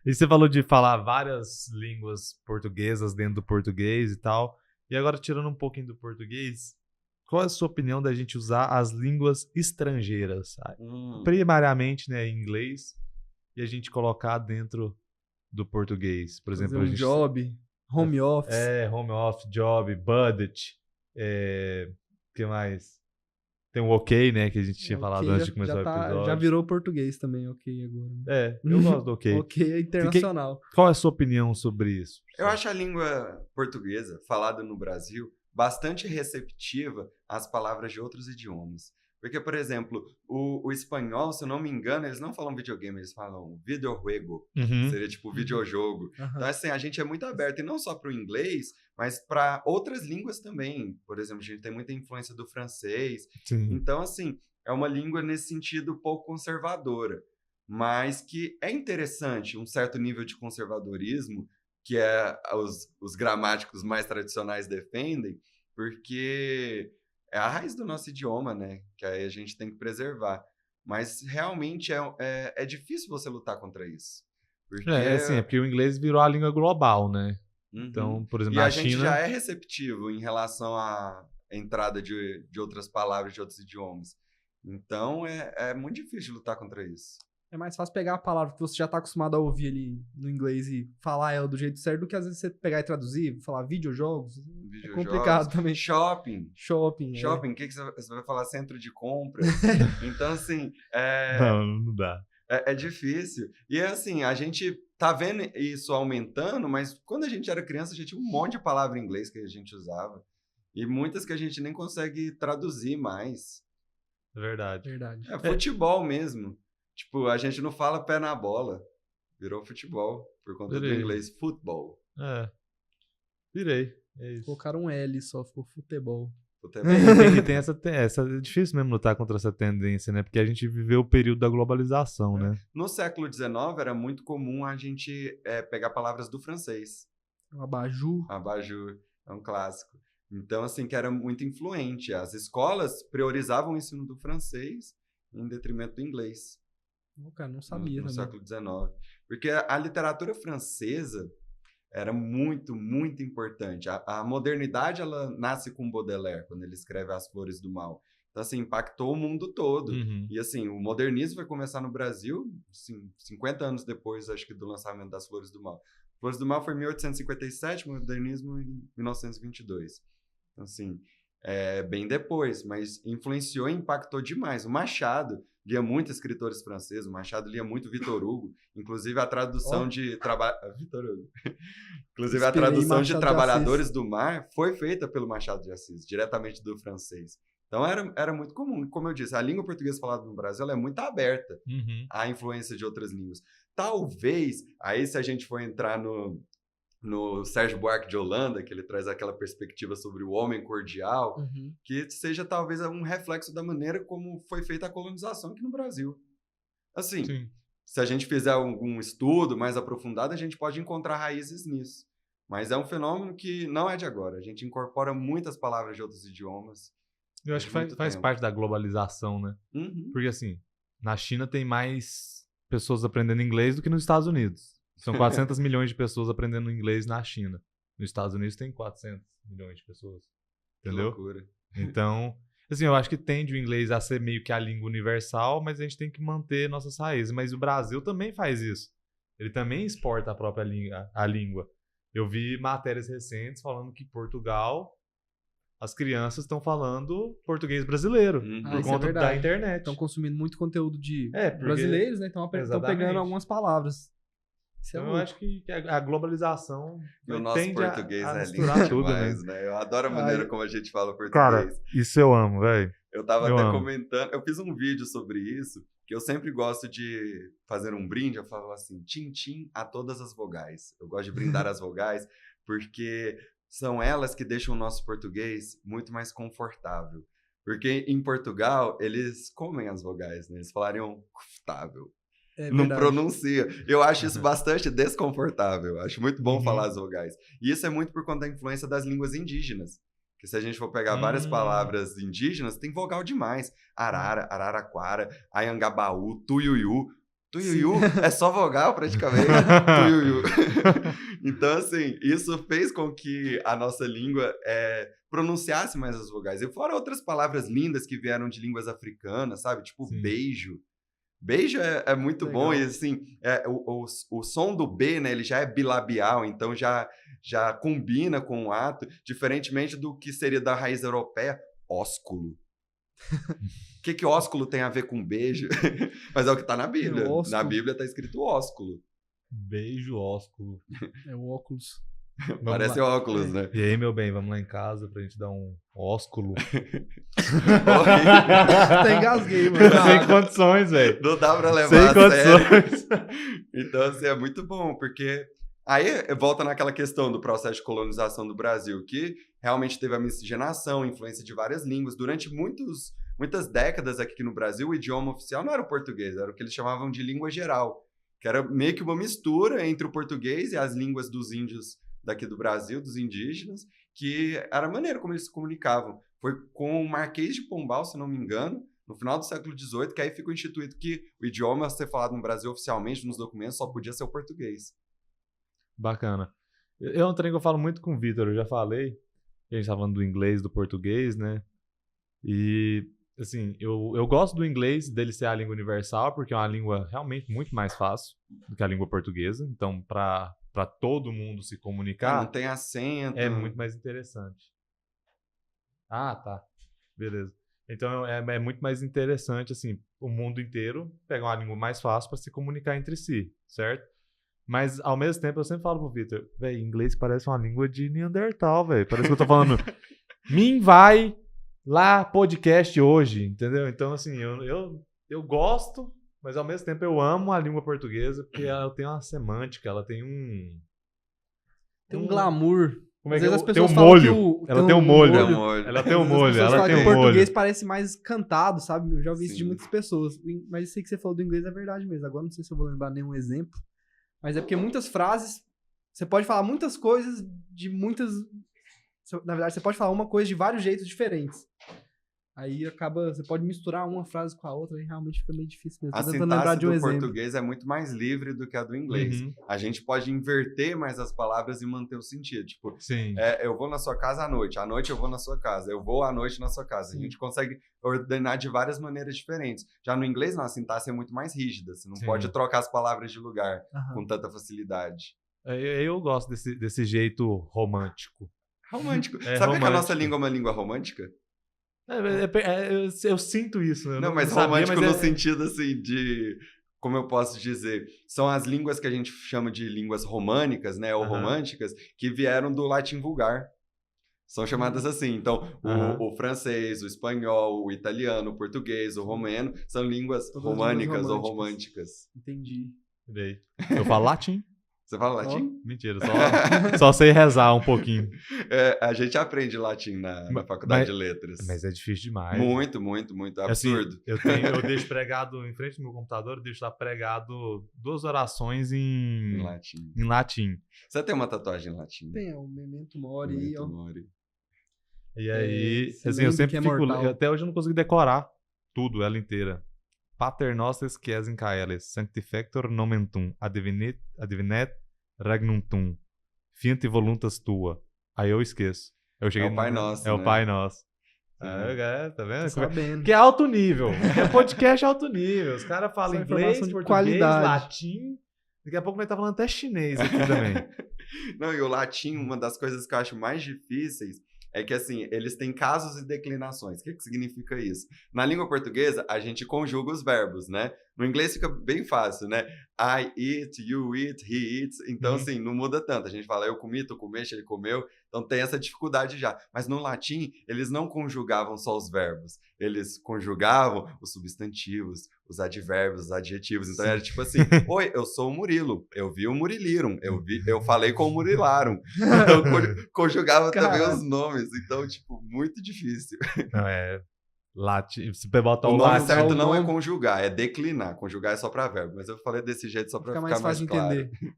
E você falou de falar várias línguas portuguesas dentro do português e tal. E agora, tirando um pouquinho do português, qual é a sua opinião da gente usar as línguas estrangeiras? Primariamente, né, em inglês, e a gente colocar dentro do português. Por Fazer exemplo, a um gente... job, home office. home office, job, budget. O que mais? Tem o ok, né, que a gente tinha falado antes de começar o episódio. Já virou português também, ok, agora. Eu gosto do ok. Ok é internacional. Qual é a sua opinião sobre isso? Eu acho a língua portuguesa, falada no Brasil, bastante receptiva às palavras de outros idiomas. Porque, por exemplo, o espanhol, se eu não me engano, eles não falam videogame, eles falam videojuego. Seria tipo videojogo. Então, assim, a gente é muito aberto, e não só para o inglês, mas para outras línguas também. Por exemplo, a gente tem muita influência do francês. Sim. Então, assim, é uma língua nesse sentido pouco conservadora, mas que é interessante, um certo nível de conservadorismo, que os gramáticos mais tradicionais defendem, porque é a raiz do nosso idioma, né? Que aí a gente tem que preservar. Mas realmente é difícil você lutar contra isso. Porque... porque o inglês virou a língua global, né? Então, por exemplo, na China... gente já é receptivo em relação à entrada de outras palavras, de outros idiomas. Então, é muito difícil lutar contra isso. É mais fácil pegar a palavra que você já está acostumado a ouvir ali no inglês e falar ela do jeito certo do que às vezes você pegar e traduzir, falar videojogos. É complicado também. Shopping. O que você vai falar? Centro de compras. Então, assim... Não dá. É difícil. E, assim, a gente tá vendo isso aumentando, mas quando a gente era criança, a gente tinha um monte de palavra em inglês que a gente usava. E muitas que a gente nem consegue traduzir mais. Verdade. É futebol mesmo. Tipo, a gente não fala pé na bola. Virou futebol. Por conta do inglês, futebol. Virei. É isso. Colocaram um L só, ficou futebol. E tem essa... É difícil mesmo lutar contra essa tendência, né? Porque a gente viveu o período da globalização, né? No século XIX, era muito comum a gente pegar palavras do francês. Abajur. Abajur. É um clássico. Então, assim, que era muito influente. As escolas priorizavam o ensino do francês em detrimento do inglês. Cara, não sabia. No século XIX. Porque a literatura francesa era muito, muito importante. A modernidade, ela nasce com Baudelaire, quando ele escreve As Flores do Mal. Então, assim, impactou o mundo todo. E, assim, o modernismo vai começar no Brasil, assim, 50 anos depois, acho que, do lançamento das Flores do Mal. Flores do Mal foi em 1857, modernismo em 1922. Então, assim, bem depois, mas influenciou e impactou demais. O Machado lia muito escritores franceses, o Machado lia muito Victor Hugo, inclusive a tradução de Victor Hugo. Inclusive a tradução de Trabalhadores do Mar foi feita pelo Machado de Assis, diretamente do francês. Então era muito comum. Como eu disse, a língua portuguesa falada no Brasil ela é muito aberta à influência de outras línguas. Talvez, aí se a gente for entrar no Sérgio Buarque de Holanda, que ele traz aquela perspectiva sobre o homem cordial, que seja talvez um reflexo da maneira como foi feita a colonização aqui no Brasil. Assim, se a gente fizer algum estudo mais aprofundado, a gente pode encontrar raízes nisso. Mas é um fenômeno que não é de agora. A gente incorpora muitas palavras de outros idiomas. Eu acho que faz parte da globalização, né? Porque, assim, na China tem mais pessoas aprendendo inglês do que nos Estados Unidos. São 400 milhões de pessoas aprendendo inglês na China. Nos Estados Unidos tem 400 milhões de pessoas. Entendeu? Que loucura. Então, assim, eu acho que tende o inglês a ser meio que a língua universal, mas a gente tem que manter nossas raízes. Mas o Brasil também faz isso. Ele também exporta a própria língua. Eu vi matérias recentes falando que Portugal, as crianças estão falando português brasileiro por conta da internet. Estão consumindo muito conteúdo de brasileiros, né? Estão pegando algumas palavras. Então, eu acho que a globalização e o nosso português é lindo tudo, demais, né? Eu adoro a maneira como a gente fala português. Cara, isso eu amo, velho. Eu tava até comentando, eu fiz um vídeo sobre isso, que eu sempre gosto de fazer um brinde, eu falo assim, tchim-tchim a todas as vogais. Eu gosto de brindar as vogais, porque são elas que deixam o nosso português muito mais confortável. Porque em Portugal, eles comem as vogais, né? Eles falariam confortável. Não pronuncia. Eu acho isso bastante desconfortável. Acho muito bom falar as vogais. E isso é muito por conta da influência das línguas indígenas. Que se a gente for pegar várias palavras indígenas, tem vogal demais. Arara, araraquara, Ayangabaú, Tuiuiu. Tuiuiu é só vogal, praticamente. Tuiuiu. Então, assim, isso fez com que a nossa língua pronunciasse mais as vogais. E fora outras palavras lindas que vieram de línguas africanas, sabe? Tipo, Sim. beijo. Beijo é muito Legal. bom. E, assim, o som do B, né? Ele já é bilabial, então já combina com o ato, diferentemente do que seria da raiz europeia, ósculo. O que ósculo tem a ver com beijo? Mas é o que tá na Bíblia. ósculo. Na Bíblia tá escrito ósculo. Beijo, ósculo. É o óculos. Vamos Parece lá. óculos, né? E aí, meu bem, vamos lá em casa pra gente dar um ósculo. Até engasguei, mano. Sem condições, velho. Não dá pra levar Sem a sério. condições. Então, assim, é muito bom, porque aí volta naquela questão do processo de colonização do Brasil, que realmente teve a miscigenação, influência de várias línguas. Durante muitas décadas aqui no Brasil, o idioma oficial não era o português, era o que eles chamavam de língua geral, que era meio que uma mistura entre o português e as línguas dos índios daqui do Brasil, dos indígenas, que era a maneira como eles se comunicavam. Foi com o Marquês de Pombal, se não me engano, no final do século XVIII, que aí ficou instituído que o idioma a ser falado no Brasil oficialmente, nos documentos, só podia ser o português. Bacana. É um trem que eu falo muito com o Vitor, eu já falei. A gente tá falando do inglês, do português, né? E, assim, eu gosto do inglês, dele ser a língua universal, porque é uma língua realmente muito mais fácil do que a língua portuguesa. Então, para todo mundo se comunicar, Não tem acento. é muito mais interessante. Ah, tá. Beleza. Então, é muito mais interessante, assim, o mundo inteiro pegar uma língua mais fácil para se comunicar entre si, certo? Mas, ao mesmo tempo, eu sempre falo pro Vitor, velho, inglês parece uma língua de Neandertal, velho. Parece que eu tô falando, mim vai lá podcast hoje, entendeu? Então, assim, eu gosto, mas ao mesmo tempo eu amo a língua portuguesa, porque ela tem uma semântica, ela tem um... Tem um glamour. Como é Às que vezes as tem pessoas um falam molho. que Ela tem um molho. É um molho. Ela tem um Às vezes as molho, pessoas ela falam tem que um o molho. português parece mais cantado, sabe? Eu já ouvi isso de Sim. muitas pessoas. Mas isso aí que você falou do inglês é verdade mesmo. Agora não sei se eu vou lembrar nenhum exemplo. Mas é porque muitas frases... Você pode falar muitas coisas de muitas... Na verdade, você pode falar uma coisa de vários jeitos diferentes. Aí acaba... Você pode misturar uma frase com a outra e realmente fica meio difícil mesmo. A Tô tentando lembrar sintaxe de um do exemplo. português é muito mais livre do que a do inglês. Uhum. A gente pode inverter mais as palavras e manter o sentido. Tipo, Sim. eu vou na sua casa à noite eu vou na sua casa, eu vou à noite na sua casa. Sim. A gente consegue ordenar de várias maneiras diferentes. Já no inglês, não, a sintaxe é muito mais rígida. Você não Sim. pode trocar as palavras de lugar Aham. com tanta facilidade. Eu gosto desse jeito romântico. Romântico. É Sabe que a nossa romântico. língua é uma língua romântica? Eu sinto isso, né? Eu Não, mas sabia, romântico mas no sentido, assim, de... Como eu posso dizer? São as línguas que a gente chama de línguas românicas, né? Ou Aham. românticas, que vieram do latim vulgar. São chamadas assim. Então, Aham. o francês, o espanhol, o italiano, o português, o romeno, são línguas Todas as românicas línguas ou românticas. românticas. Entendi. Daí. Eu falo latim? Você fala latim? Mentira, só sei rezar um pouquinho. A gente aprende latim na faculdade de letras. Mas é difícil demais. Muito, muito, muito. Assim, Absurdo. eu deixo pregado em frente ao meu computador, eu deixo lá pregado 2 orações em Latim. latim. Você tem uma tatuagem em latim? Tem, o Memento Mori aí, Memento ó. mori. E aí, se assim, eu lembre sempre que é fico... mortal. Até hoje eu não consegui decorar tudo, ela inteira. Pater noster qui es in caelis, sanctifactor nomen tum, advinet regnum tum, fiat voluntas tua. Aí eu esqueço. Eu cheguei É o Pai Nosso, É o né? Pai Nosso. Sim. Tá vendo? Tô sabendo. Que é alto nível. É podcast alto nível. Os caras falam Só inglês, informação de português, qualidade. latim. Daqui a pouco nós tá falando até chinês aqui também. Não, e o latim, uma das coisas que eu acho mais difíceis é que, assim, eles têm casos e declinações. O que significa isso? Na língua portuguesa, a gente conjuga os verbos, né? No inglês fica bem fácil, né? I eat, you eat, he eats. Então, assim, não muda tanto. A gente fala eu comi, tu comeste, ele comeu. Então, tem essa dificuldade já. Mas no latim, eles não conjugavam só os verbos. Eles conjugavam os substantivos, os advérbios, os adjetivos. Então, era tipo assim, oi, eu sou o Murilo. Eu vi o Murilirum. Eu falei com o Murilarum. Então, conjugava também Caralho. os nomes. Então, tipo, muito difícil. Não, latim. Se você botar O o nome latim... certo o não é nome. conjugar, é declinar. Conjugar é só para verbo. Mas eu falei desse jeito só para Fica ficar mais fácil de claro. entender.